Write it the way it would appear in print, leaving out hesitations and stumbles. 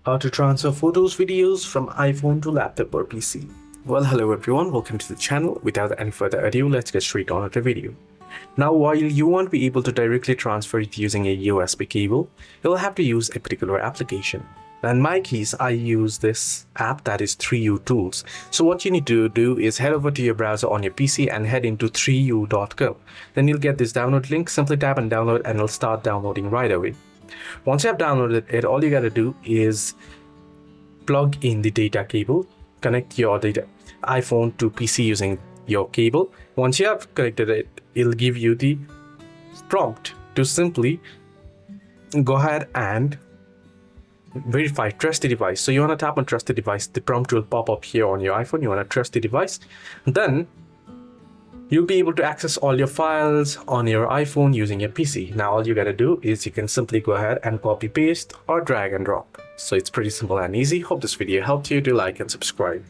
How to transfer photos, videos from iPhone to laptop or PC. Well, hello everyone, welcome to the channel. Without any further ado, let's get straight on with the video. Now, while you won't be able to directly transfer it using a USB cable, you'll have to use a particular application. In my case, I use this app that is 3U Tools. So what you need to do is head over to your browser on your PC and head into 3u.com. Then you'll get this download link, simply tap and download and it'll start downloading right away. Once you have downloaded it, all you gotta do is plug in the data cable, connect your iPhone to PC using your cable. Once you have connected it, it'll give you the prompt to simply go ahead and verify trust the device. So you want to tap on trust the device. The prompt will pop up here on your iPhone. You want to trust the device. Then you'll be able to access all your files on your iPhone using your PC. Now all you gotta do is you can simply go ahead and copy paste or drag and drop. So it's pretty simple and easy. Hope this video helped you. Do like and subscribe.